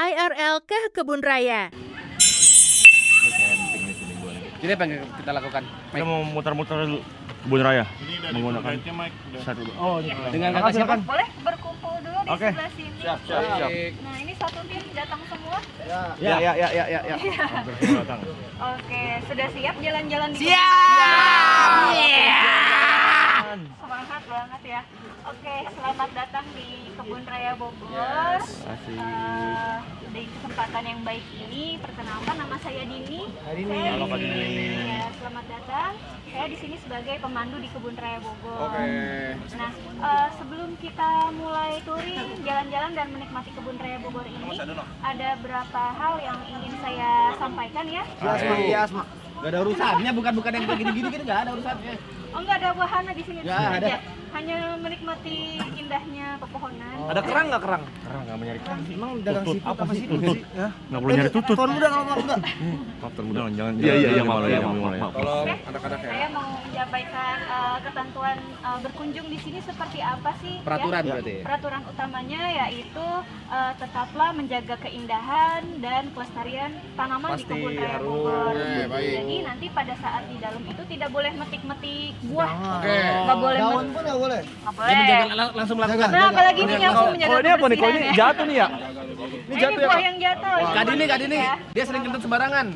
IRL ke kebun raya. Jadi apa yang kita lakukan? Kita mau muter-muter kebun raya menggunakan satu. Oh, dengan kakak siapa? Boleh berkumpul dulu di Oke. sebelah sini. Siap. Nah, ini satu tim datang semua. Ya. Datang. Oke, sudah siap jalan-jalan di Siap! Semangat banget ya. Oke, selamat datang di Kebun Raya Bogor. Di kesempatan yang baik ini, perkenalkan nama saya Dini. Halo, Kak Dini. Ya, selamat datang. Saya di sini sebagai pemandu di Kebun Raya Bogor. Oke. Nah, sebelum kita mulai touring, jalan-jalan dan menikmati Kebun Raya Bogor ini, ada berapa hal yang ingin saya sampaikan ya. Asma. Gak ada urusannya, bukan yang begini-gini kan gak ada urusannya. Oh, nggak ada wahana di sini. Nggak di sini ada. aja. Hanya menikmati indahnya pepohonan. Ada kerang nggak kerang? Kerang gak menyari kerang. Emang dagang siput apa sih? Nggak boleh nyari tutut. Tuan muda kalau mau enggak. Maaf tuan muda, jangan. Iya maaf. Tolong Oke. anak-anak ya. Saya mau menyampaikan ketentuan berkunjung di sini seperti apa sih? Peraturan ya? berarti. Peraturan utamanya yaitu tetaplah menjaga keindahan dan kelestarian tanaman di Pasti Kebun Raya harus. Bogor. Baik. Jadi nanti pada saat di dalam itu tidak boleh metik-metik buah. Oke. Nggak boleh. Daun pun nggak boleh. Nggak Dia menjaga boleh. langsung melakukan. Nah, apalagi ini yang menjaga Kalau ini apa nih? Kalau ini kebersihan ya. jatuh nih ya? Ini buah yang jatuh. Kak Dini, Ya. dia sering kentut sembarangan.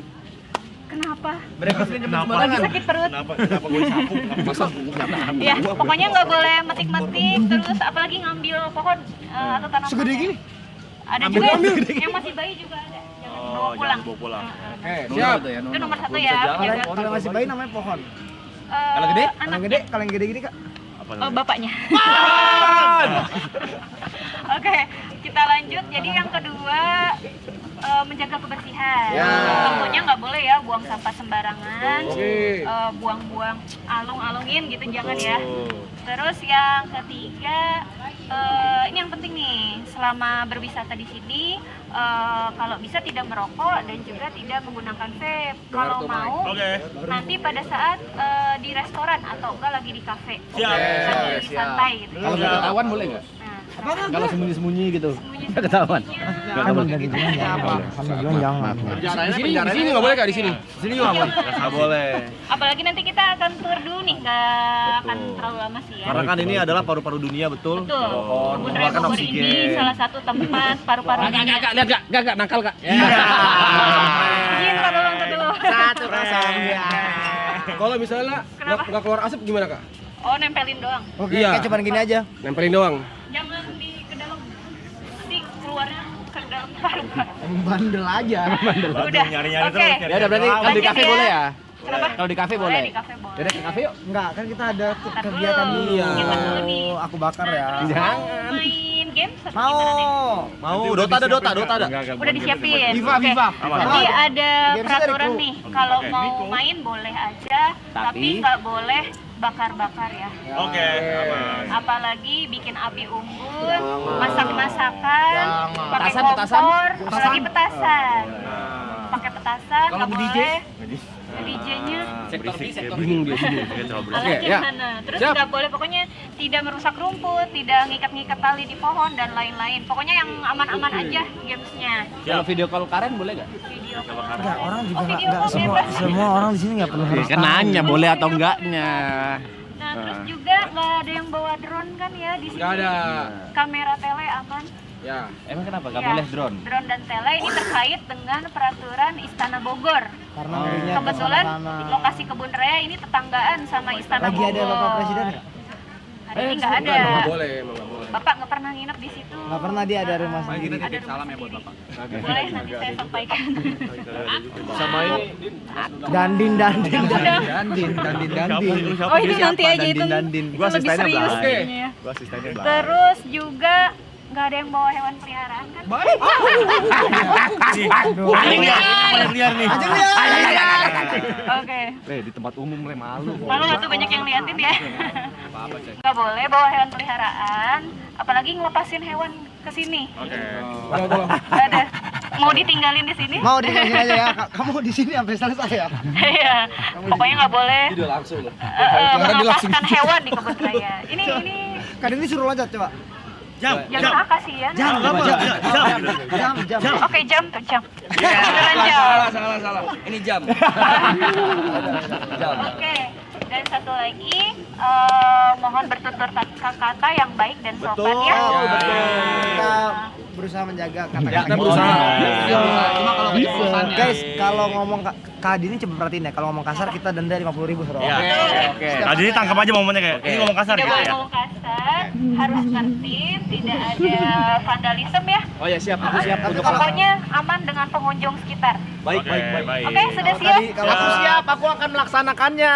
Kenapa? Mereka sering kentut sembarangan. Sakit perut. Kenapa gue sapu? Masa? Ya, pokoknya nggak boleh metik-metik, terus apalagi ngambil pohon atau tanaman. Segede gini? Ada Ambil, juga ambil. yang masih bayi juga ada. Jangan Oh, bawa pulang. jangan bawa pulang. Oke, siap. Itu nomor satu ya. Jaga. Kalau masih bayi namanya pohon. Kalau gede? Kalau yang gede, kalau yang gede-gede kak. Oh, bapaknya. Oke, kita lanjut. Jadi yang kedua menjaga kebersihan. Ya. Tentunya nggak boleh ya buang sampah sembarangan, Oke. buang-buang alung-alungin gitu jangan ya. Terus yang ketiga, ini yang penting nih, selama berwisata di sini, kalau bisa tidak merokok dan juga tidak menggunakan vape. Kalau tuh, mau, Oke. nanti pada saat di restoran atau enggak lagi di kafe, Siap. sambil Siap. santai gitu. Kalau nggak ketahuan boleh nggak? Nah, Kalau sembunyi-sembunyi gitu. sembunyi Nggak ketahuan. Kan dari jalan jangan. Kan dari jalan jangan. Di sini nggak boleh kak di sini. Di sini juga nggak boleh. Nggak boleh. Apalagi nanti kita akan tour dulu nih, nggak akan terlalu lama sih ya. Karena kan ini adalah paru-paru dunia, betul? Betul. Pohon, Kebun Raya mengeluarkan Bogor ini oksigen. salah satu tempat paru-paru Kak, dunia. lihat kak, nangkal kak. Izin, ntar dulu. Satu kosong ya. Kalau misalnya Kenapa? nggak keluar asap gimana kak? Oh, nempelin doang. Oke, Iya. kayak cuman gini aja. Nempelin doang. Jangan di ke dalam. Nanti keluarnya ke dalam paru-paru. Bandel aja. Udah. Nyari-nyari Oke. terus. Ya udah berarti kalau di Lanjut kafe ya. boleh ya? Kenapa? Kalau di kafe Boleh, boleh. di kafe boleh. Yaudah ke kafe yuk. Enggak, kan kita ada Ntar kegiatan dulu. dulu. Iya. Kita dulu nih. Aku bakar ya. Terus Jangan. mau main game atau Mau. gimana nih? Mau, Dota ada. Udah disiapin. Viva, Oke. Viva. Jadi ada Gamesnya peraturan dari kru. nih, kalau mau main boleh aja, tapi Tapi- nggak boleh bakar-bakar ya. Oke, aman. Apalagi bikin api unggun, masak-masakan, Jangan. pakai Petasan, kompor, petasan. apalagi petasan. Pakai petasan, Kalau nggak DJ? boleh. DJ-nya Sektor B, sektor Bingung dia sini. Oke, ya. gimana? Terus Siap. nggak boleh, pokoknya tidak merusak rumput, tidak ngikat-ngikat tali di pohon dan lain-lain. Pokoknya yang aman-aman aja gamesnya. Kalau video call Karen boleh nggak? Video call. Enggak, orang juga Oh, video enggak call semua bebas. semua orang di sini enggak perlu harus Kan tahu. nanya boleh atau enggaknya. Nah, terus juga nggak ada yang bawa drone kan ya di sini. Nggak ada. Kamera tele aman. Ya. Emang kenapa nggak Ya, boleh drone? Drone dan tele ini terkait dengan peraturan Istana Bogor. Karena ngerinya ke Kebetulan sana-sana. lokasi Kebun Raya ini tetanggaan sama Istana Lagi Bogor. ada Bapak Presiden enggak? Hari ini nggak ada. Nggak boleh, emang nggak boleh. Bapak nggak pernah nginep di situ. Enggak pernah dia ada rumah Ada sendiri. rumah sendiri. Boleh nanti saya sampaikan. Sama ini Dandin. Oh, itu nanti aja itu. Gua Itu lebih asistennya serius Blas. kayaknya ya. Gua asistennya Blas. Terus juga nggak ada yang bawa hewan peliharaan kan? Liar nih. Oke. Di tempat umum malu. Malu nggak tuh banyak yang liatin ya? Nggak boleh bawa hewan peliharaan, apalagi ngelepasin hewan ke sini. Oke. Nggak ada. Mau ditinggalin di sini? Mau di sini aja ya. Kamu di sini sampai selesai ya. Iya. Pokoknya nggak boleh udah langsung loh. melepaskan hewan di kebun raya. Ini Kadang ini suruh loncat coba. Jam. Jangan kasihan. Jam. Oke, jam tuh jam. Iya. Beneran jam. Salah. Ini jam. Oke. Dan satu lagi, mohon bertutur kata yang baik dan sopan ya. Kita berusaha menjaga kata-kata. Kita berusaha. Cuma kalau Bisa. guys, kalau ngomong Kak Adi ini coba perhatiin ya. Kalau ngomong kasar kita denda 50.000 Bro. Iya. Oke. Tadi ini tangkap aja momennya kayak ini ngomong kasar Tidak gitu boleh ya. ngomong kasar, harus tertib, tidak ada vandalisme ya. Oh ya siap, aku siap untuk Pokoknya aman dengan pengunjung sekitar. baik. Oke, sudah siap? Kalau Aku siap, aku akan melaksanakannya.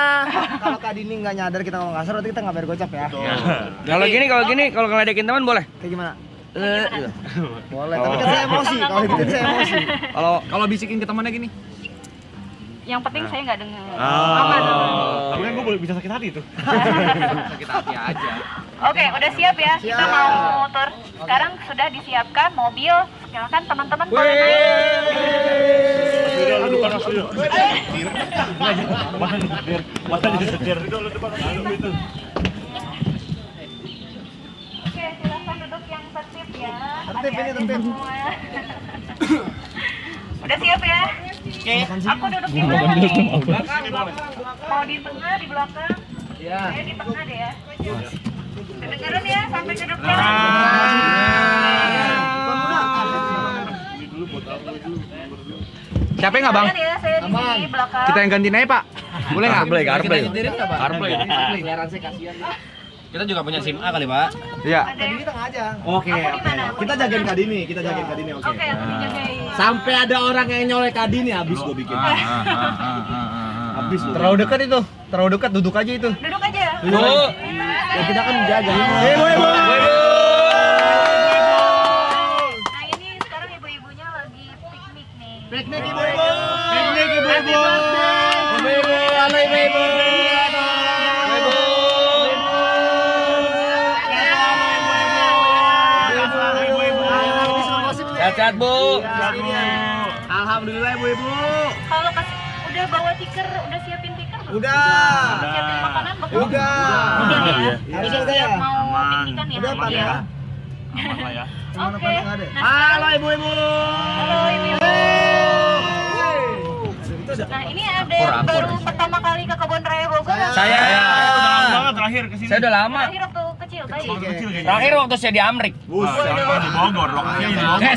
kalau Kak Adi ini nggak nyadar kita ngomong kasar, berarti kita nggak bayar gocap ya. Kalau ngeledekin teman boleh. Kayak gimana? Boleh, tapi kan saya emosi. Kalau gitu saya emosi. Kalau bisikin ke temannya gini. Yang penting saya nggak dengar. Ah. Aman. Tapi kan gue boleh bisa sakit hati tuh. Sakit hati aja. Oke, udah siap ya? Kita mau tur. Sekarang sudah disiapkan mobil. Silakan teman-teman boleh naik. Masa disetir. Oke, silakan duduk yang tertib ya. Tertib, ini Adik-adik tertib. semua. Udah siap ya? Oke. Aku duduk di mana nih? Mau di tengah, di belakang? Iya. Saya di tengah deh ya. Kedengeran ya sampai ke depan. Siapa yang nggak bang? Kedengeran ya, saya di sini belakang. Kita yang gantiin aja pak. Boleh nggak? CarPlay. CarPlay. Kita juga punya SIM A kali pak. Iya. Ada yang- Di tengah aja. Oke. Aku di mana? Kita jagain Kadini, kita jagain Kadini. Oke. Oke, aku dijagain. Sampai ada orang yang nyolek Kadini habis gue bikin. Habis. Terlalu dekat itu. Terlalu dekat, duduk aja itu. Duduk aja. Duduk. Ya kita kan jaga. Nah ini sekarang ibu-ibunya lagi piknik nih. Piknik ibu-ibu. Piknik ibu-ibu. Ibu-ibu, halo ibu-ibu. Sehat-sehat, Bu. Alhamdulillah ibu-ibu. Kalau udah bawa tikar, udah siapin tikar belum? Udah. Siapin makanan belum? Udah. Udah ya. Harusnya Jadi udah ya. siap mau piknikan ya. Udah, Pak, ya. ya. Aman lah ya. Oke. Mana ada? Nah, Halo ibu-ibu. halo ibu-ibu. Nah ini ada yang baru pertama kali ke Kebun Raya Bogor. Saya Udah lama banget terakhir kesini. saya udah lama. Terakhir waktu kecil bayi. Waktu kecil kayaknya. Terakhir waktu saya di Amrik. Sekarang di Bogor, lokasinya di Bogor.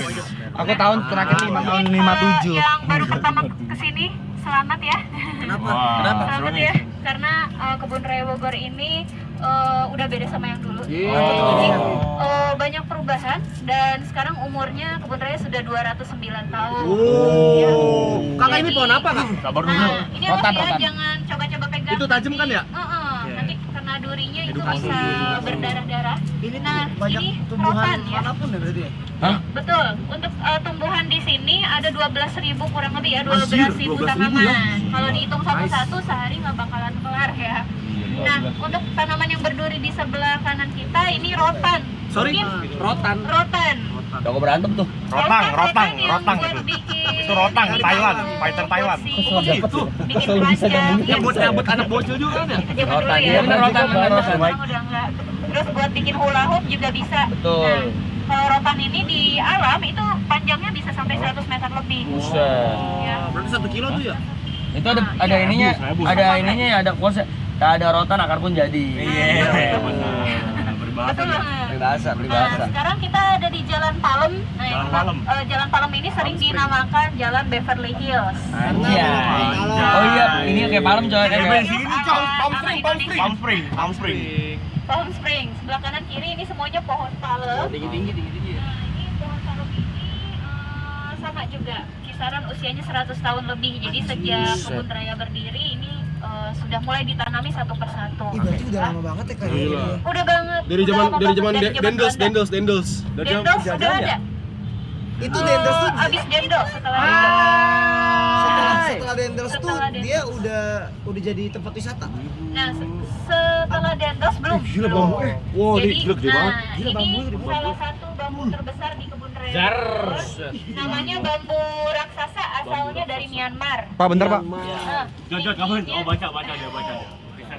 Aku tahun terakhir 5 tahun Jadi, 57. yang baru pertama kesini, selamat ya. Wah, Selamat seru ya, nih. karena Kebun Raya Bogor ini udah beda sama yang dulu. Iya. Jadi banyak perubahan dan sekarang umurnya Kebun Raya sudah 209 tahun. Ya. Kakak ini Jadi, pohon apa kak? Sabar dulu. Nah, ini Rotan, awas ya, rotan. jangan coba-coba pegang. Itu tajam kan ya? Nanti kena durinya itu bisa berdarah-darah. Ini Nah, banyak ini tumbuhan rotan ya. manapun ya berarti ya. Betul. Untuk tumbuhan di sini ada 12.000 kurang lebih ya, 12.000 tanaman. Kalau dihitung satu-satu sehari nggak bakalan kelar ya. Nah, untuk tanaman yang berduri di sebelah kanan kita ini rotan. Sorry, Mungkin rotan. rotan. Udah kok berantem tuh. Rotang yang itu. buat bikin Itu rotang, Thailand, fighter Thailand. Bikin keranjang. Yang buat nyabut anak bocil juga kan ya? Itu zaman dulu Rotan, ya. iya bener rotan, bener rotan. Sekarang udah enggak. Terus buat bikin hula hoop juga bisa. Betul. Nah, kalau rotan ini di alam itu panjangnya bisa sampai 100 meter lebih. Buset. Ya. Berarti 1 kilo tuh ya? Itu ada ininya, ada kuasa. Tak ada rotan akar pun jadi. Iya. Betul banget. Peribahasa. Nah, sekarang kita ada di Jalan Palem. Nah, Jalan Palem. Jalan Palem ini sering dinamakan Jalan Beverly Hills. Anjay. Oh iya, ini kayak palem coy. Kayak Kayak sini Ada coy, nama Indonesia. Palm Spring. Palm Springs. Sebelah kanan kiri ini semuanya pohon palem. tinggi. Nah, ini pohon palem ini sama juga. Kisaran usianya 100 tahun lebih. Jadi sejak Kebun Raya berdiri ini sudah mulai ditanami satu persatu. Ih, berarti udah lama banget ya kayak gini. Udah banget. Dari udah zaman lama banget, dari zaman Dendels. Belanda. Dendels udah ada. Itu Dendels tuh Abis Dendels setelah setelah Dendels tuh Setelah dia udah jadi tempat wisata. Nah, setelah Dendels belum. Gila bambu Wow, Jadi, ini gila gede banget. ini salah satu bambu terbesar di Kebun Raya. Namanya bambu raksasa, asalnya dari Myanmar. Pak, bentar pak. Nah, Jod, kamu baca dia.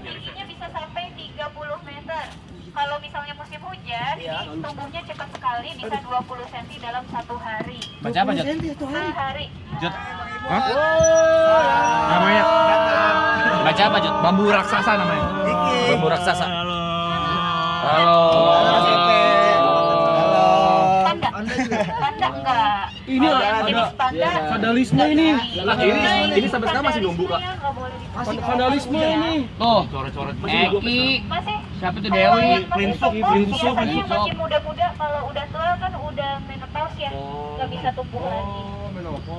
tingginya bisa sampai 30 meter. kalau misalnya musim hujan, ini tumbuhnya cepat sekali, bisa 20 cm dalam 1 hari. Baca apa, Jod? Sehari. Jod. Hah? Namanya? Baca apa, Jod? Bambu raksasa namanya. Bambu raksasa. Halo. Halo. Panda. Panda enggak. Ini Jenis panda. vandalisme ini. Lah ini sampai sekarang masih nunggu, Kak. Vandalisme ini. Tuh. Coret-coret. Eki. Masih. Siapa tuh Kalau Dewi? yang masih tumbuh, biasanya yang masih muda-muda, kalau udah tua kan udah menopause ya, nggak bisa tumbuh lagi.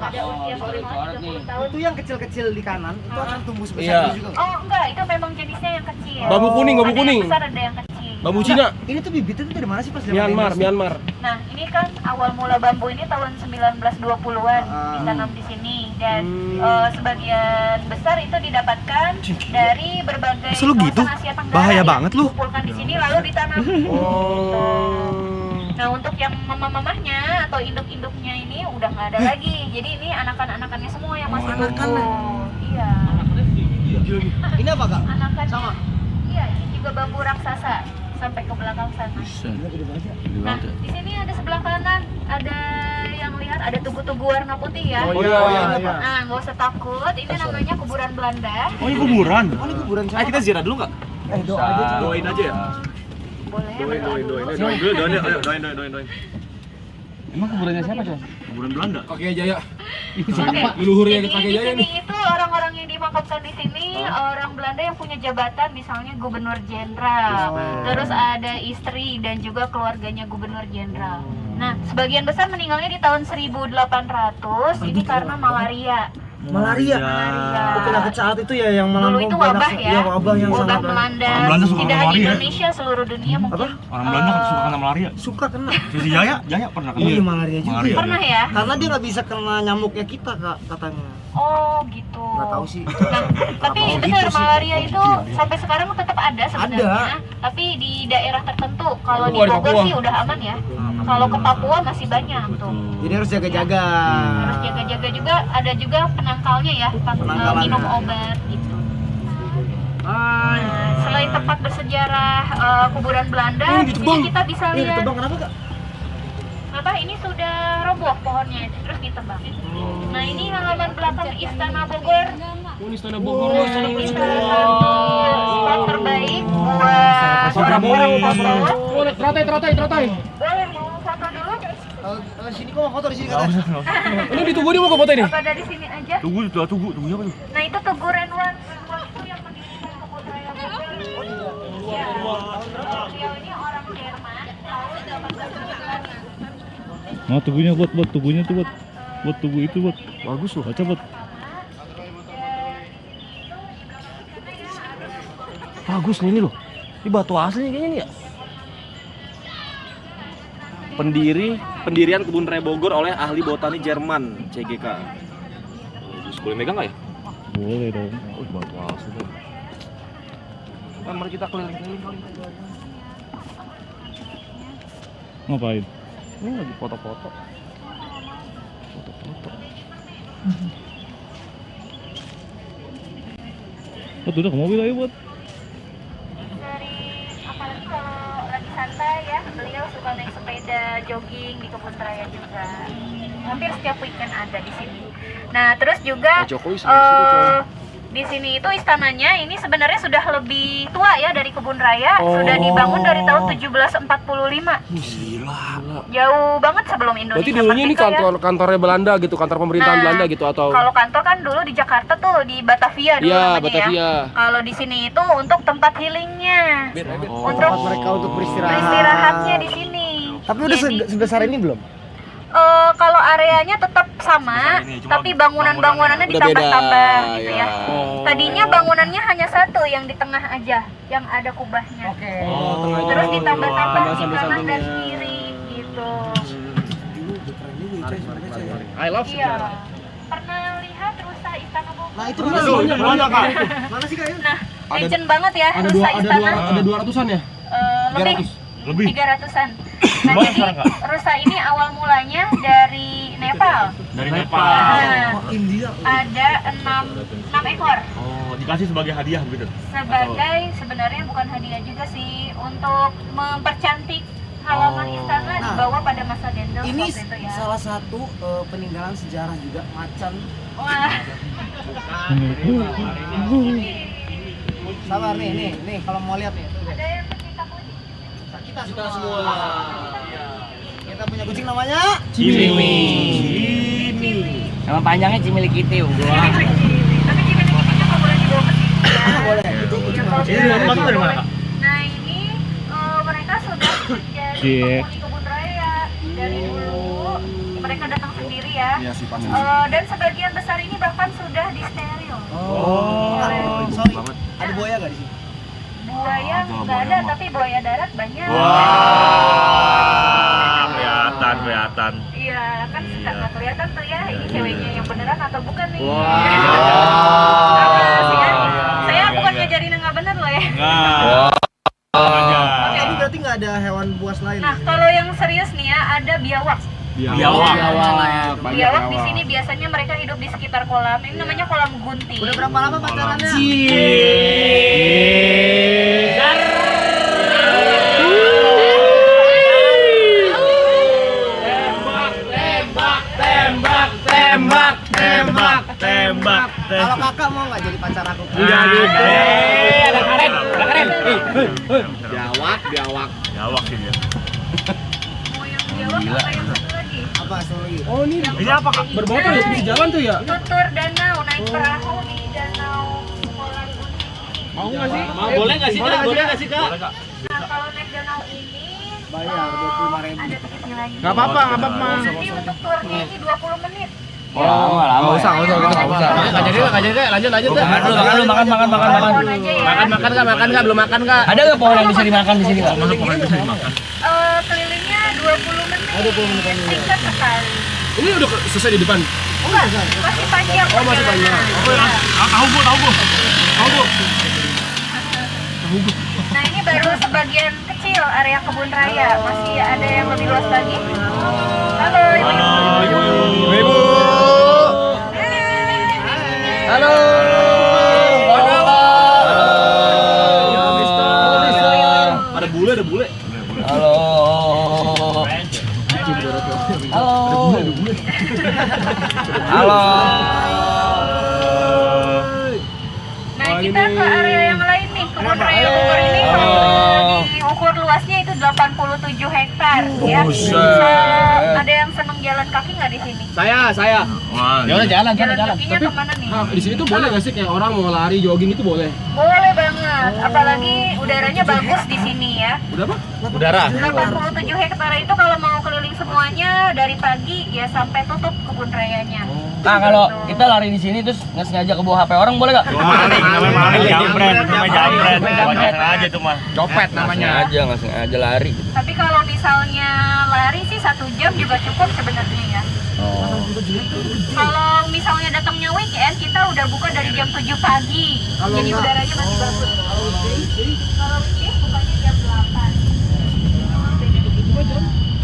Ada usia maksimal 30 tahun. Itu yang kecil-kecil di kanan itu akan tumbuh sebesar Iya. itu juga. Oh enggak, itu memang jenisnya yang kecil. Bambu kuning, bambu Ada kuning. yang besar, ada yang kecil. Bambu Cina. Ini tuh bibitnya tuh dari mana sih pas zaman Myanmar, Inggris? Myanmar. Nah, ini kan awal mula bambu ini tahun 1920-an ditanam di sini dan sebagian besar itu didapatkan dari berbagai Selalu gitu? kawasan Asia Tenggara. Bahaya yang banget lu. dikumpulkan di sini lalu ditanam. Gitu. Nah, untuk yang mamah-mamahnya atau induk-induknya ini udah nggak ada lagi. Jadi ini anakan-anakannya semua yang masih tumbuh. Iya. Ini apa, Kak? Anakannya. Sama? Iya, ini juga bambu raksasa sampai ke belakang sana. Nah, di sini ada sebelah kanan ada yang lihat ada tugu-tugu warna putih ya. Oh iya. Nah, nggak usah takut. Ini namanya kuburan Belanda. Oh, ini kuburan. Oh, ini kuburan siapa? Ayo kita ziarah dulu nggak? Doa aja. Doain aja ya. Boleh. Doain. Emang kuburannya siapa, Jod? Kuburan Belanda. Kakek Jaya. Leluhurnya Kakek Jaya nih. Itu orang-orang yang dimakamkan di sini orang Belanda yang punya jabatan, misalnya gubernur jenderal. Terus ada istri dan juga keluarganya gubernur jenderal. Nah, sebagian besar meninggalnya di tahun 1800 ini karena malaria. Malaria. Oh, penyakit saat itu ya yang Dulu itu wabah ya. Iya, wabah yang Wabah sangat melanda. Orang Belanda suka Tidak sama hanya malaria. Indonesia, seluruh dunia mungkin. Orang Belanda suka kena malaria. suka kena. Si Jaya pernah kena. Iya, malaria juga. Malaria. Pernah ya? Karena dia nggak bisa kena nyamuknya kita, Kak, katanya. Oh, gitu. Nggak tahu sih. Nah, tapi benar malaria itu sampai sekarang tetap ada sebenarnya. Tapi di daerah tertentu. Kalau di Bogor sih udah aman ya. Kalau ke Papua masih banyak tuh. Jadi harus jaga-jaga. Harus jaga-jaga juga. Ada juga penangkalnya ya, Penangkalannya. minum obat gitu. Nah, selain tempat bersejarah kuburan Belanda, di sini kita bisa Ini lihat ditebang kenapa, Kak? apa ini sudah roboh pohonnya terus ditebang. Nah, ini halaman belakang Istana Bogor. Istana Bogor. Spot terbaik buat orang-orang foto. Teratai. Boleh mau foto dulu? Sini kok mau foto di sini, Kak? Ini ditunggu dia mau ke foto ini. Apa dari sini aja? Tunggu apa tuh? Nah, itu Tugu Renwan. Renwan itu yang mendirikan kebun raya Bogor. Iya. Beliau ini orang Jerman tahun 1819. Nah, tugunya buat tugunya tuh buat tugu itu buat bagus loh. Baca buat. Bagus nih ini loh. Ini batu asli kayaknya nih ya. Pendirian kebun raya Bogor oleh ahli botani Jerman, CGK. Boleh megang nggak ya? Boleh dong. Oh, batu asli tuh. Kan mari kita keliling-keliling kali. Ngapain? Ini lagi foto-foto. Udah ke mobil aja buat. Dari apalagi kalau lagi santai ya, beliau suka naik sepeda jogging di kebun raya juga. Hampir setiap weekend ada di sini. Nah, terus juga Jokowi sama di sini itu istananya ini sebenarnya sudah lebih tua ya dari kebun raya. Sudah dibangun dari tahun 1745. Gila. Jauh banget sebelum Indonesia. Berarti dulunya ini merdeka ya. kantornya Belanda gitu, kantor pemerintahan Nah, Belanda gitu atau? Kalau kantor kan dulu di Jakarta tuh di Batavia dulu Iya, namanya Batavia. ya. Kalau di sini itu untuk tempat healingnya, untuk Tempat mereka untuk beristirahat. beristirahatnya di sini. Tapi udah Jadi, sebesar ini belum? kalau areanya tetap sama, Besar ini, cuma tapi bangunannya Udah ditambah-tambah beda, gitu ya. ya. Tadinya bangunannya hanya satu yang di tengah aja, yang ada kubahnya. Terus ditambah-tambah di kanan dan kiri gitu. I love Iya. Pernah lihat rusa Istana Bogor? Nah, itu mana, Kak? Mana sih, Kak? Nah, legend banget ya rusa Istana. Ada 200-an ya? Lebih 300-an. Nah, Gimana jadi sekarang, Kak? rusa ini awal mulanya dari Nepal. Dari Nepal. Nah, India. ada 6 ekor. Oh, dikasih sebagai hadiah begitu. Sebagai sebenarnya bukan hadiah juga sih, untuk mempercantik halaman istana dibawa pada masa Dendel Ini waktu itu ya. salah satu peninggalan sejarah juga macan. Wah. Sabar nih kalau mau lihat nih. Ada yang pecinta kucing. Kita semua. Kita punya kucing namanya Cimi. Nama panjangnya Cimilikiti. Tapi cimili-cimilinya nggak boleh dibawa ke sini ya. Boleh. Itu Iya, kucing kalau Ini dibawa rumah tuh dari mana, boleh. Kak? Nah ini mereka sudah menjadi penghuni kebun raya dari dulu. Mereka datang sendiri ya. Iya sih pasti. Dan sebagian besar ini bahkan sudah disteril. sorry. Ada buaya gak di sini? Buaya nggak ada, tapi buaya darat banyak. Wah, kelihatan. Iya, kan suka nggak kelihatan tuh ya, ini ceweknya yang beneran atau bukan nih. Saya bukan ngajarin yang nggak bener loh ya. Ini berarti nggak ada hewan buas lain. Nah, kalau yang serius nih ya, ada biawak. Biawak di sini biasanya mereka hidup di sekitar kolam. Ini namanya kolam gunting. Udah berapa lama pacarannya? Tembak. Kalau kakak mau nggak jadi pacar aku? Ada keren. Biawak. Biawak sih dia. Mau yang biawak apa yang satu lagi? Apa lagi? Oh ini apa, Kak? bermotor ya bisa jalan tuh ya? Tutur danau, naik perahu di danau kolam gunting ini. Mau nggak sih? Boleh nggak sih kak? Boleh nggak sih kak? Nah, kalau naik danau ini Bayar 25.000. ada tiketnya lagi. Nggak apa-apa. Jadi untuk turnya ini 20 menit. Lama. Nggak usah gitu, nggak usah. Nggak jadi deh, lanjut deh. Makan. Pohon aja ya. Makan nggak? Belum makan nggak? Ada nggak pohon yang bisa dimakan di sini kak? Kelilingnya 20 menit. 20 menit. Singkat sekali. Ini udah selesai di depan. Enggak, masih panjang. Oh, masih panjang. perjalanan. Iya. Tahu bu. Nah, ini baru sebagian kecil area kebun raya. Masih ada yang lebih luas lagi. Halo, ibu. Halo. Ada bule. Halo. Nah, kita ke area yang lain nih. Kebun raya Bogor ini kalau diukur luasnya itu 87 hektar. Ya. Ada yang seneng jalan kaki nggak di sini? Saya. Wah, Ya udah jalan. Jalan kakinya kemana nih? Nah, di sini tuh boleh nggak sih kayak orang mau lari jogging itu boleh? Boleh banget. Apalagi udaranya bagus di sini ya. Udah apa? udara. 87 hektar itu kalau mau keliling semuanya dari pagi ya sampai tutup kebun rayanya. Nah kalau kita lari di sini terus nggak sengaja ke bawah HP orang boleh nggak? Namanya jambret. Bukan sengaja tuh mah. Copet namanya. Nggak sengaja lari. Tapi kalau misalnya lari sih 1 jam juga cukup sebenarnya ya. Kalau misalnya datangnya weekend, kita udah buka dari jam 7 pagi. Jadi udaranya masih bagus. Kalau weekend bukanya jam 8.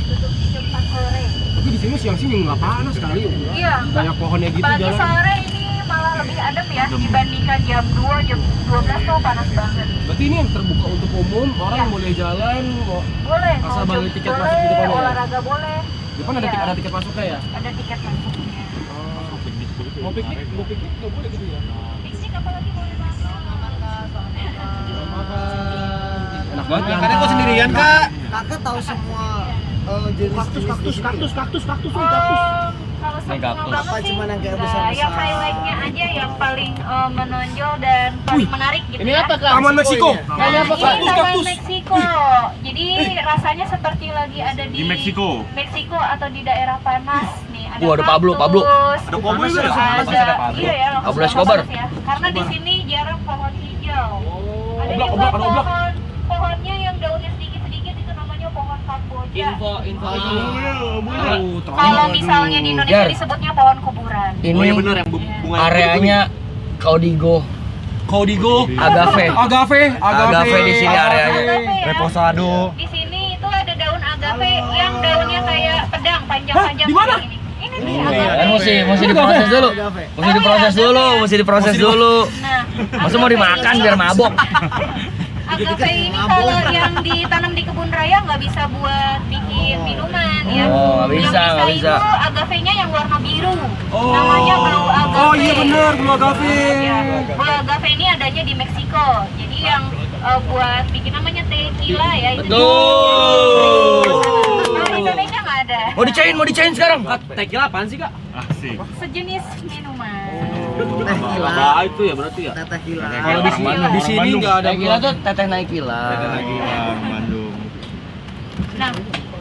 Tutup jam 4 sore. Tapi di sini siang-siang nggak panas kali. Iya. Banyak pohonnya gitu Pagi jalan. sore ini malah lebih adem ya dibandingkan jam 2, jam 12 tuh panas banget. Berarti ini yang terbuka untuk umum, orang boleh jalan, Boleh. Asal mau balik jog tiket boleh, masuk di depan ya? olahraga boleh. di depan Iya. ada tiket masuknya ya? Ada tiket masuknya. Mau piknik nggak boleh gitu ya? Piknik apalagi boleh banget. Enak banget. Karena kok sendirian kak? Kakak tahu semua jenis Kaktus. Kalau Ini semua kaktus. banget Apa sih, cuman yang kayak enggak. besar-besar? Yang highlightnya aja yang paling menonjol dan paling menarik gitu ya. kak? Taman Meksiko. Nah, ini Taman Meksiko. Jadi rasanya seperti lagi ada di Meksiko atau di daerah panas nih. Ada Ada Pablo. kaktus, Ada Pablo juga ya? ada Pablo. Iya ya, langsung Pablo Escobar. panas ya. Karena di sini jarang pohon hijau. Ada Oblak, juga oblak. pohonnya yang daunnya sedikit-sedikit itu namanya pohon kamboja. Kalau misalnya di Indonesia Jar. disebutnya pohon kuburan. Ini yang areanya Caudigo. Agave di sini areanya. Agave ya. Reposado. Di sini itu ada daun agave yang daunnya kayak pedang panjang-panjang Hah, di mana? kayak gini. Ini Ini Kan mesti diproses dulu. Mesti diproses dulu. Nah, Masa mau dimakan biar mabok? agave ini kalau yang ditanam di kebun raya nggak bisa buat bikin minuman ya. Oh, nggak bisa, Yang nggak bisa. Itu agavenya yang warna biru. Namanya blue agave. Oh iya benar, blue agave. Ya, blue agave ini adanya di Meksiko. Jadi yang buat bikin namanya tequila ya itu. Betul. Kalau di Indonesia nggak ada. Mau dicain sekarang. Tequila apaan sih, Kak? Asik. Sejenis minuman. teh gila. Apa itu ya berarti ya? Teh gila. Kalau di sini nggak ada Gila tuh teteh naik gila. Lagi orang Bandung. Nah,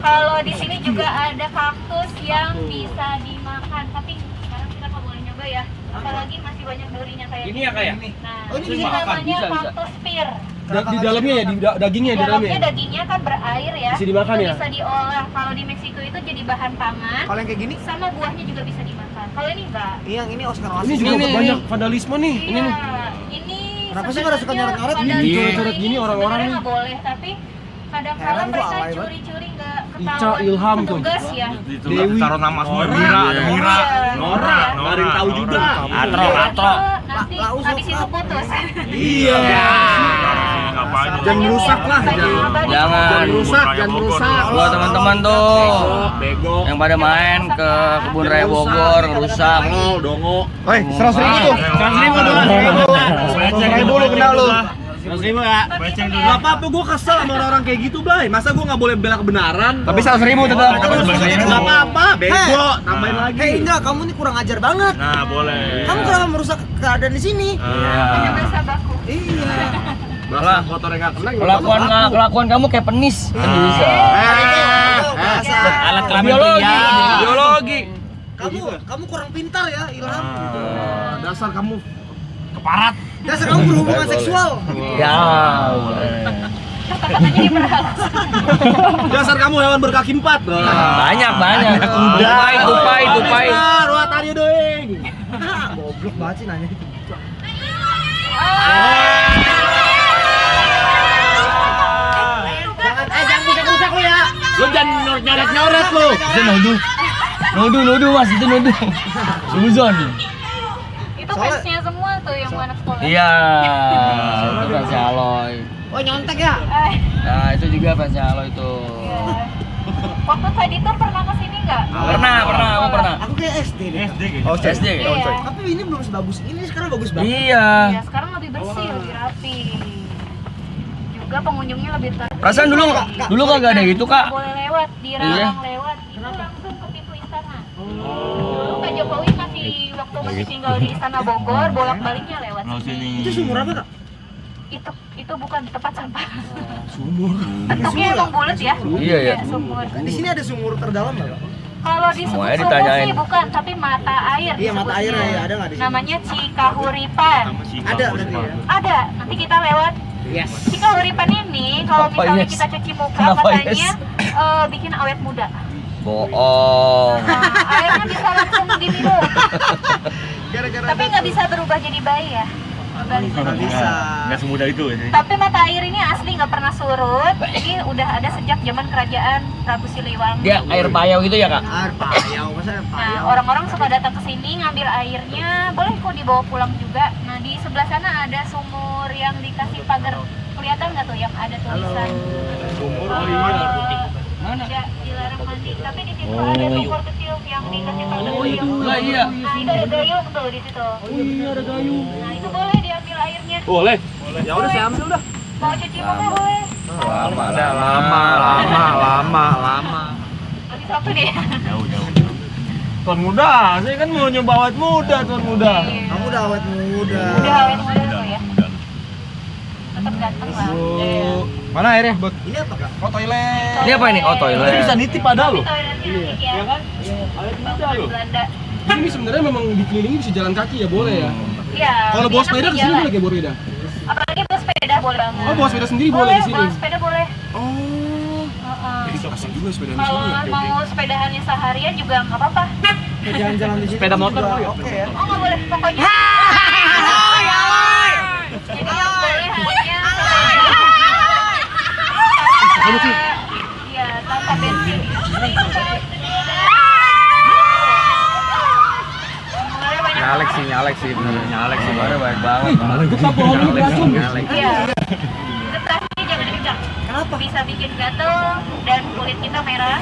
kalau di sini juga ada kaktus yang bisa dimakan, tapi sekarang kita nggak boleh nyoba ya. Apalagi masih banyak durinya kayak Ini ya, Kak, ya? Nah, Oh, ini ini bisa makan, namanya bisa. kaktus pir. Di dalamnya ya, di dagingnya di dalamnya. Dalamnya dagingnya kan berair ya. Bisa dimakan Itu ya? Bisa diolah. Kalau di Meksiko itu jadi bahan pangan. Kalau yang kayak gini, Sama buahnya juga bisa dimakan. Kalau ini enggak. yang ini Oscar Ini Oasis. juga Ini, banyak vandalisme nih. Iya, Ini nih. ini Kenapa sih pada suka nyoret-nyoret? Ini dicoret-coret gini orang-orang sebenarnya nih. nggak boleh, tapi kadang-kala Heran gua, mereka alay banget. curi-curi nggak Ica, ketahuan Ilham tuh. petugas ya. Itu Dewi. taruh nama semua. Oh, Mira, ada iya. Mira. Nora, nggak ada yang tahu juga. Atro, Atro. Nanti Lau, habis itu putus. Iya. Ngapain? Jangan rusak lah, Jangan. rusak, jangan rusak. Buat teman-teman tuh Bego. yang pada main ke kebun raya Bogor ngerusak. Dongo. Oi, 100.000 tuh. 100.000 tuh. 100.000 lu kena lu. 100.000 ya. Gak apa-apa, gue kesel sama orang-orang kayak gitu, Blay. Masa gue gak boleh bela kebenaran? Tapi 100.000 tetap. Gak apa-apa, bego. Tambahin lagi. Hei Indra, kamu nih kurang ajar banget. Nah, boleh. Kamu kenapa merusak keadaan di sini? Hanya bahasa baku. Iya. Bahasa kotor yang gak kena. Kelakuan kamu kayak penis. Kan bisa. Alat kelamin Biologi, biologi. Kamu kurang pintar ya, Ilham. Dasar kamu. Dasar kamu berhubungan seksual. Ya. Kata-katanya diperhalus. Dasar kamu hewan berkaki 4. Banyak. Tupai. Ruat tadi doing. Goblok banget sih nanya. Jangan busak-busak lu ya. Lu jangan nyoret-nyoret lu. Itu nuduh mas, itu nuduh. Suzon. Itu fansnya semua tuh yang anak sekolah. Iya. Itu fansnya Aloy. Oh nyontek ya? Nah itu juga fansnya Aloy itu. Iya. Waktu tadi tuh pernah kesini nggak? Pernah. Aku kayak SD deh. SD gitu. Oh SD. Iya. Tapi ini belum sebagus ini, sekarang bagus banget. Iya. Iya, sekarang lebih bersih, lebih rapi. Juga pengunjungnya lebih ter. Perasaan dulu kagak ada gitu kak. Nggak boleh lewat, dilarang lewat. Itu langsung ke pintu istana. Dulu Pak Jokowi waktu masih tinggal di Istana Bogor, bolak-baliknya lewat Lo sini. Itu sumur apa kak? Itu bukan tempat sampah. Sumur. Bentuknya emang bulat ya? Iya, iya. Sumur. Di sini ada sumur terdalam nggak kak? Kalau di Semuanya sumur ditanyain. sih bukan, tapi mata air. Iya, mata disebutnya. airnya, ya, ada nggak di sini? Namanya Cikahuripan. Ada berarti ya. Ada, nanti kita lewat. Yes. Cikahuripan ini kalau Kenapa misalnya yes? kita cuci muka Kenapa katanya yes? bikin awet muda. Bohong. Nah, airnya bisa langsung diminum. Gara-gara Tapi nggak bisa berubah jadi bayi ya. Balik nggak lagi. bisa. Nggak semudah itu ya. Tapi mata air ini asli nggak pernah surut. Ini udah ada sejak zaman kerajaan Prabu Siliwangi. Dia air payau gitu ya kak? Air payau, masa air Nah, payau? orang-orang suka datang ke sini ngambil airnya, boleh kok dibawa pulang juga. Nah, di sebelah sana ada sumur yang dikasih pagar. Kelihatan nggak tuh yang ada tulisan? Sumur, Mana? Tidak dilarang mandi. Tapi di situ ada sumur kecil yang dikasih pagar. Lah iya. Nah, itu ada gayung tuh di situ. Iya ada gayung. Nah, itu boleh diambil airnya. Boleh. Ya udah saya ambil udah. Mau cuci muka boleh. Lama. Habis waktu deh. Jauh. Tuan muda, saya kan mau nyoba awet muda, tuan muda. Kamu udah awet muda. Udah awet muda tuh ya. Tetap ganteng lah. Mana airnya, Bot? Ini apa kak? Oh, toilet. Ini apa ini? Oh Itu toilet. bisa nitip ada loh. Toiletnya unik ya. kan? Awet muda Bangunan loh. Belanda. Ini sebenarnya memang dikelilingi bisa jalan kaki ya, boleh ya. Iya. Kalau bawa enak sepeda sih ke sini jalan. boleh kayak bawa sepeda. Apalagi bawa sepeda boleh banget. Oh, bawa sepeda sendiri boleh di sini. Bawa sepeda boleh. Oh. Heeh. Asik juga sepeda di Kalau sini ya. mau sepedahannya seharian juga nggak apa-apa. Jalan-jalan di sini. Sepeda motor juga boleh ya? Oke ya. Oh nggak boleh, pokoknya. Jadi yang boleh hanya sepeda. Iya, tanpa bensin. Nyalek sih bener. Nyalek sih baru baik banget. Iya. Getahnya jangan dipegang. Kenapa? Bisa bikin gatel dan kulit kita merah.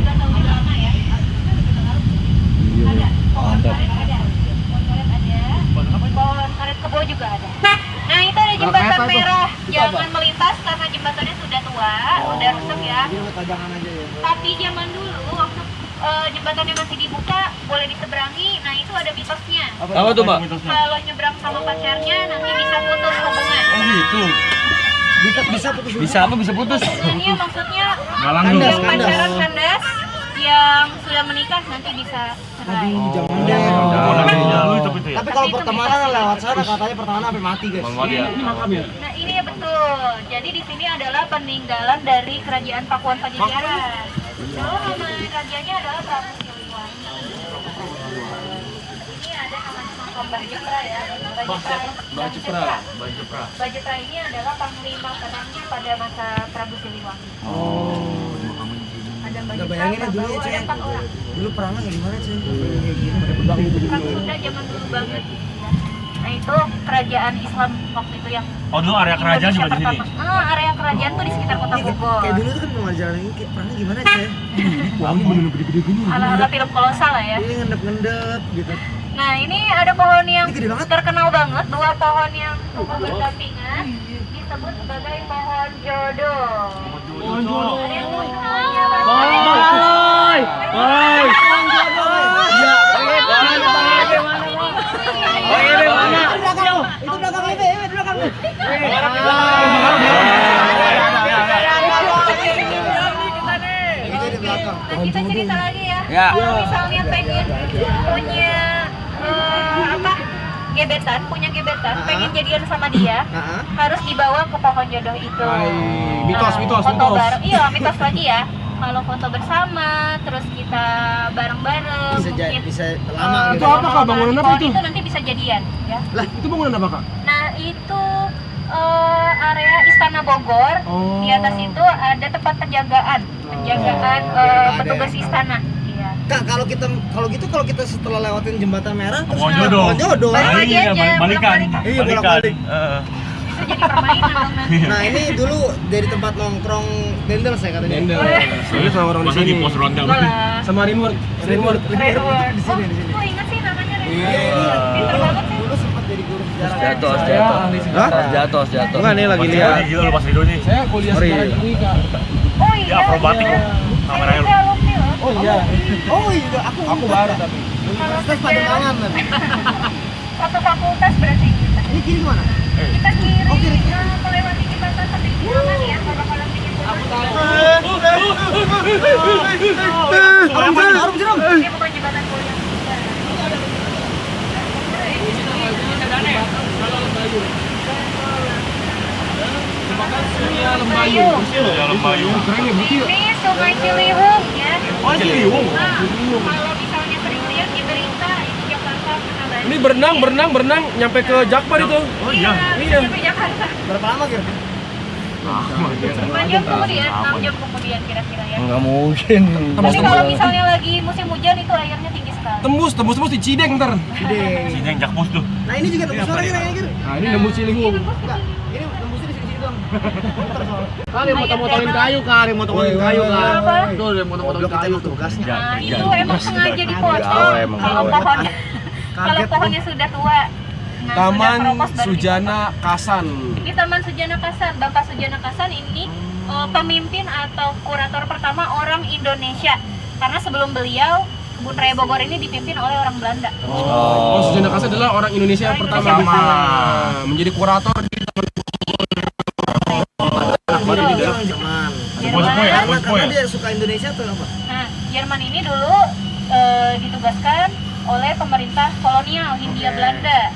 Gatel lama ya. Ada. Pohon karet ada. Pohon karet kebo juga ada. Nah itu ada jembatan merah. Jangan melintas karena jembatannya sudah tua, udah rusak ya. Tapi zaman dulu waktu jembatannya masih dibuka, boleh diseberangi. Nah itu ada mitosnya. Apa tuh, Mbak? Kalau nyebrang sama pacarnya nanti bisa putus hubungan. Oh gitu. Bisa apa? Bisa putus? Ini maksudnya Galang yang pacaran kandas, yang sudah menikah nanti bisa cerai. Jangan deh. Ya. Tapi kalau itu pertemanan bisa. lewat sana katanya pertemanan sampai mati, guys. Nah ini ya betul. Jadi di sini adalah peninggalan dari kerajaan Pakuan Pajajaran. Dulu nama rajanya adalah Prabu Siliwangi. Ini ada namanya Mangkom Bajepra ya. Bajepra ini adalah panglima perangnya pada masa Prabu Siliwangi. Ada Bajepra, bayangin ya dulu ya, Prabowo, Ceng. ada 4 orang. Dulu perangnya kayak gimana, Ceng? Perang Sunda zaman dulu banget. Nah itu kerajaan Islam waktu itu yang Oh dulu area kerajaan juga di sini. Area kerajaan tuh di sekitar kota Bogor. Kayak dulu tuh kan pengajaran ini kayak perangnya gimana, Ceng? Ala-ala film kolosal lah ya. Ini ngendep-ngendep gitu. Nah ini ada pohon yang Ini gede banget. terkenal banget, 2 pohon yang tumbuh berdampingan disebut sebagai pohon jodoh. Ada yang punya Itu belakang Lebe, di belakang. Itu di belakang. Nah kita cerita lagi ya. Ya. Kalau misalnya pengen punya punya gebetan, pengen jadian sama dia, harus dibawa ke pohon jodoh itu. Mitos. Foto bareng, iya mitos lagi ya. Kalau foto bersama, terus kita bareng-bareng, Bisa lama gitu. Itu apa, Kak? Bangunan apa itu? Itu nanti bisa jadian, ya. Lah, itu bangunan apa, Kak? Nah itu area Istana Bogor. Di atas itu ada tempat penjagaan petugas istana. Iya. Kak, kalau kita setelah lewatin jembatan merah terus Pohon ke jodoh. pohon jodoh. Balik lagi Iya, aja, balikan. Iya, bolak-balik. Itu jadi permainan dong nanti. Nah, ini dulu dari tempat nongkrong dendel saya katanya. Soalnya sama orang di Masa sini. di pos ronda. Enggak lah. Sama Rinward. Redwood. Di sini, di sini. Oh ingat sih namanya Redwood. Iya. Pinter banget sih. Dulu sempat jadi guru sejarah. Jatuh. Enggak nih lagi lihat. Gila lu pas video nih. Saya kuliah sejarah ini, Kak. Oh iya. Ya akrobatik iya. loh. Kameranya lu. Saya alumni loh. Oh iya. Oh iya, aku baru tapi. Universitas Pademangan tapi. Satu fakultas berarti kita. Ini kiri kemana? Kita kiri. Oh, kiri. Melewati jembatan sampai di mana nih ya? Kalau bikin Harum jeram. ini bukan jembatan kuliah. Lembayu. Ya lembayu. Ini Sungai Ciliwung ya. Oh Ciliwung. Nah, kalau misalnya sering lihat di berita itu Jakarta pernah banjir. Ini berenang nyampe ke Jakbar itu. Oh iya. Iya. Sampai Jakarta. Berapa lama kira? 5 jam kemudian, 6 jam kemudian kira-kira ya. Enggak mungkin. Tapi kalau misalnya lagi musim hujan itu airnya tinggi sekali. Tembus di Cideng ntar. Sini yang jakpus tuh. Nah, ini juga tembus suara kira. Nah, ini nembus Ciliwung. Enggak. Ini tembusnya di sini doang. Kali motong-motongin kayu, Kak. Motong-motongin kayu, Kak. Apa? Tuh, dia motong-motongin kayu. Tugasnya. Nah, itu emang sengaja dipotong Gawe, emang kalau gawe. pohonnya kalau pohonnya sudah tua. Nah, Taman sudah keropos baru Sujana Kasan. dipotong. Di Taman Sujana Kasan, Bapak Sujana Kasan ini pemimpin atau kurator pertama orang Indonesia. Karena sebelum beliau Kebun Raya Bogor ini dipimpin oleh orang Belanda. Oh, Sujana Kasan adalah orang Indonesia yang Orang pertama Indonesia bisa menjadi kurator di Jerman. Bos-boy. Karena dia suka Indonesia atau apa? Nah, Jerman ini dulu ditugaskan oleh pemerintah kolonial Hindia Belanda.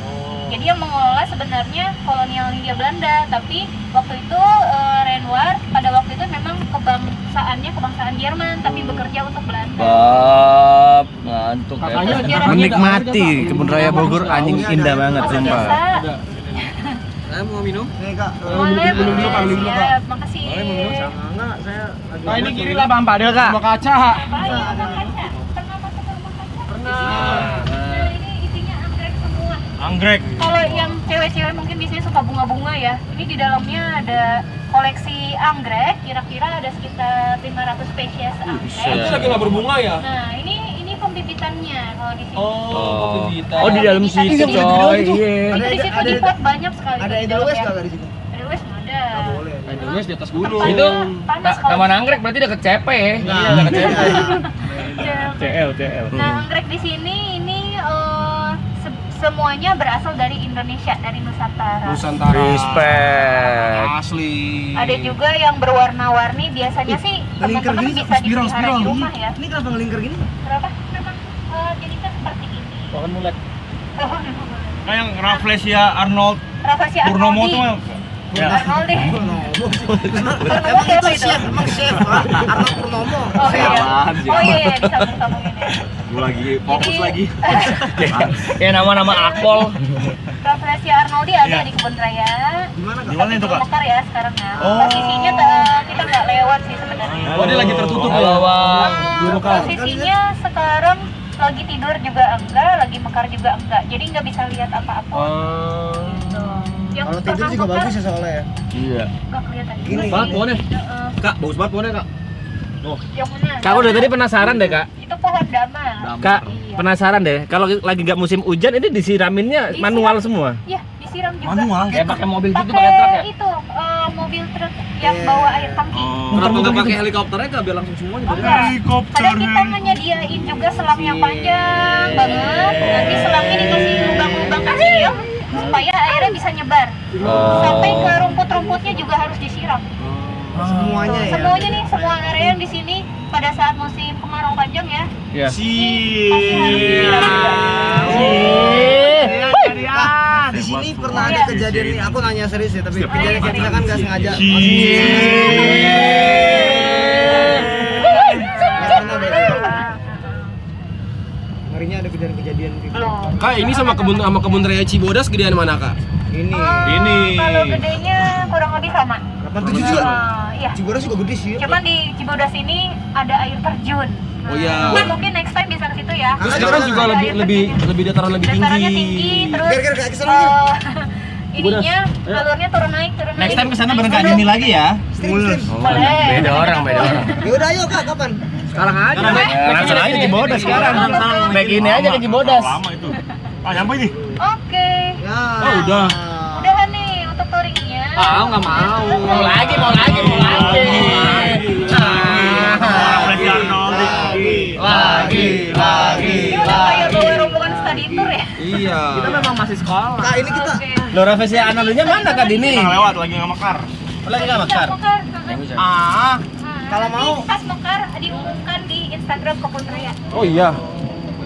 Jadi yang mengelola sebenarnya kolonial Hindia Belanda, tapi waktu itu Renoir pada waktu itu memang kebangsaan Jerman, tapi bekerja untuk Belanda. Bab, ngantuk ya. Katanya Menikmati Kebun Raya Bogor anjing indah banget Masa sumpah. biasa? Saya mau minum. Nih, Kak. Boleh, minum dulu, Kak, minum dulu, Kak. siap, makasih. Enggak, saya lagi. Nah, ini kiri lah Bang Padel, Kak. Rumah kaca. Apa? Rumah kaca. Pernah masuk ke rumah kaca? Pernah. Nah, ini isinya Anggrek. Kalau yang cewek-cewek mungkin biasanya suka bunga-bunga ya. Ini di dalamnya ada koleksi anggrek, kira-kira ada sekitar 500 spesies anggrek. Itu lagi nggak berbunga ya? Nah, ini pembibitannya kalau di sini. Pembibitan. Oh, di dalam Bisa situ di- coy. Itu Iya. di situ di pot banyak sekali. Ada di Edelweiss dalamnya. kagak di situ? Edelweiss ada. Boleh. Edelweiss di atas gunung. Itu Panas kalau Taman di sini. Anggrek berarti deket CP ya. Iya, deket CP. CL. Nah, anggrek di sini ini semuanya berasal dari Indonesia, dari Nusantara. Nusantara. Respect. Asli. Ada juga yang berwarna-warni, biasanya sih ngelingker teman-teman gini, bisa dipelihara di rumah ya. Ini kenapa ngelingker gini? Berapa? Memang jenisnya seperti ini. Bahkan mulet. Nah, yang Rafflesia Arnold Rafflesia Purnomo Arnoldi. tuh ya. Arnoldi. Emang siapa itu chef, emang chef Arnold Purnomo. Oh iya. Sialan, Oh iya, disambung-sambungin ya. Gue lagi fokus Jadi- lagi. Ya nama-nama akpol. Rafflesia Arnoldi ada di Kebun Raya. Gimana Di kak? mana itu, Kak? Mekar ya sekarang ya. Oh. Posisinya kita nggak lewat sih sebenarnya. Oh, dia lagi tertutup Halo, ya? Bang. Posisinya sekarang lagi tidur juga enggak, lagi mekar juga enggak. Jadi nggak bisa lihat apa-apa. Yang Kalau tidur pernah juga mekar bagus ya soalnya ya. Iya. nggak kelihatan. Gini. Banget pohonnya. Heeh. Kak, bagus banget pohonnya, Kak. Yang mana? Kak, aku dari tadi penasaran deh, Kak. Itu pohon dama. Kak, Iya. penasaran deh. Kalau lagi nggak musim hujan, ini disiraminnya Disiram. manual semua. Iya, disiram juga. Manual. Kayak pakai mobil gitu, pakai truk ya. Pakai itu mobil truk yang bawa air tangki. Kenapa nggak pakai helikopternya, Kak? Biar langsung semuanya. Enggak. Helikopter. Kadang kita menyediain juga selang yang panjang banget. Nanti selangnya dikasih lubang-lubang kecil supaya airnya bisa nyebar. Sampai ke rumput-rumputnya juga harus disiram. Semuanya ya. Semuanya nih, semua area yang di sini pada saat musim kemarau panjang ya. Iya. Pasti harus disiram juga. Nah, di sini pernah ada kejadian nih. Aku nanya serius ya, tapi kejadian kita kan nggak sengaja. Ngerinya ada kejadian-kejadian gitu. Belum. Kak, ini sama kebun raya Cibodas gedean mana, Kak? Ini. Ini. Kalau gedenya kurang lebih sama. 87 juga. Iya. Cibodas juga gede sih. Cuman di Cibodas ini ada air terjun. Oh iya. Mungkin next time bisa ke situ ya. Terus sekarang juga Ada lebih air lebih terjunnya. lebih dataran lebih tinggi. Datarannya tinggi, terus Kira-kira kayak kesana gitu. ininya alurnya turun naik. Next time kesana bareng Kak Dini lagi ya. Boleh. Beda orang. Ya udah ayo Kak, kapan? Sekarang aja. Langsung aja ke Cibodas sekarang. Baik ini aja ke Cibodas. Lama itu. Ah, nyampe ini. Oke. Ya. Oh, udah. Udahan nih untuk touringnya. Ah, nggak mau. Mau lagi. Rafflesia Arnold. Lagi. Ini udah kayak bawa rombongan study tour ya. Iya. Kita memang masih sekolah. Kak, ini kita Oke. Lo Rafflesia Arnoldnya mana Kak Dini? Nggak lewat lagi nggak mekar. Lagi nggak makar. Mekar. Ah, kalau Nanti mau. pas mekar diumumkan di Instagram Kebun Raya. Oh iya.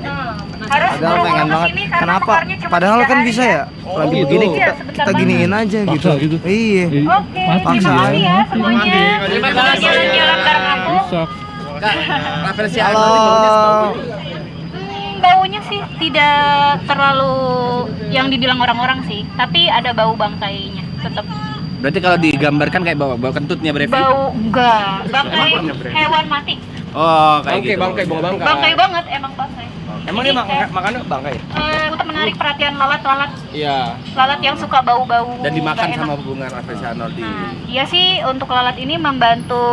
Nah, harus Padahal buru-buru pengen banget. kesini karena Kenapa? mekarnya cuma Padahal 3 kan hari bisa ya. Lagi gitu. begini Iya, sebentar kita giniin aja gitu. Iya. Oke, Paksa. terima kasih ya semuanya. Terima Selamat kasih. jalan-jalan bareng aku. Kak, Rafflesia Kalau Arnold baunya sebau. Baunya sih tidak terlalu yang dibilang orang-orang sih, tapi ada bau bangkainya tetap. Berarti kalau digambarkan kayak bau kentutnya Brevi. Bau enggak, bangkai hewan mati. Oh, kayak gitu. Bangkai, bawa bangkai. Bangkai banget, emang bangkai. Emang Jadi dia kayak, makannya bangkai? untuk menarik perhatian lalat-lalat Iya. yang suka bau-bau Dan dimakan nggak enak. sama bunga Rafflesia Arnold di. Nah, iya sih untuk lalat ini membantu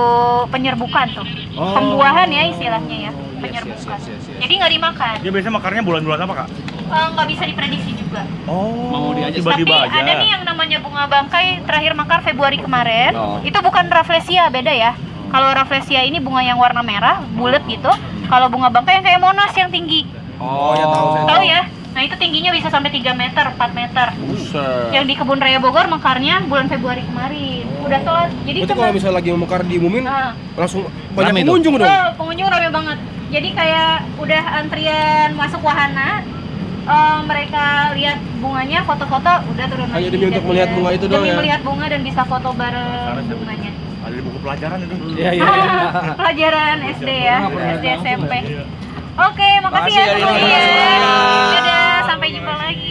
penyerbukan tuh. Pembuahan ya istilahnya ya, penyerbukan. Jadi nggak dimakan. Dia biasanya makarnya bulan-bulan apa, Kak? Nggak bisa diprediksi juga. Mau diajak Tapi tiba-tiba aja. ada nih yang namanya bunga bangkai terakhir mekar Februari kemarin. Oh. Itu bukan Rafflesia, beda ya. Kalau Rafflesia ini bunga yang warna merah, bulat gitu. Kalau bunga bangkai yang kayak Monas yang tinggi. Oh, ya tahu saya. Tahu ya? Nah, itu tingginya bisa sampai 3 meter, 4 meter. Buset. Yang di Kebun Raya Bogor mekarnya bulan Februari kemarin. Udah telat. Jadi Berarti kalau misalnya lagi mau mekar diumumin Nah, langsung banyak Rame tuh. pengunjung dong. pengunjung rame banget. Jadi kayak udah antrian masuk wahana. Mereka lihat bunganya, foto-foto, udah turun Hanya lagi. demi untuk melihat bunga itu doang Demi ya? melihat bunga dan bisa foto bareng bunganya. Ada di buku pelajaran itu. Iya. Pelajaran SD ya, SD SMP. Oke, makasih ya Makasih ya, semuanya. Dini. Dadah, sampai jumpa lagi.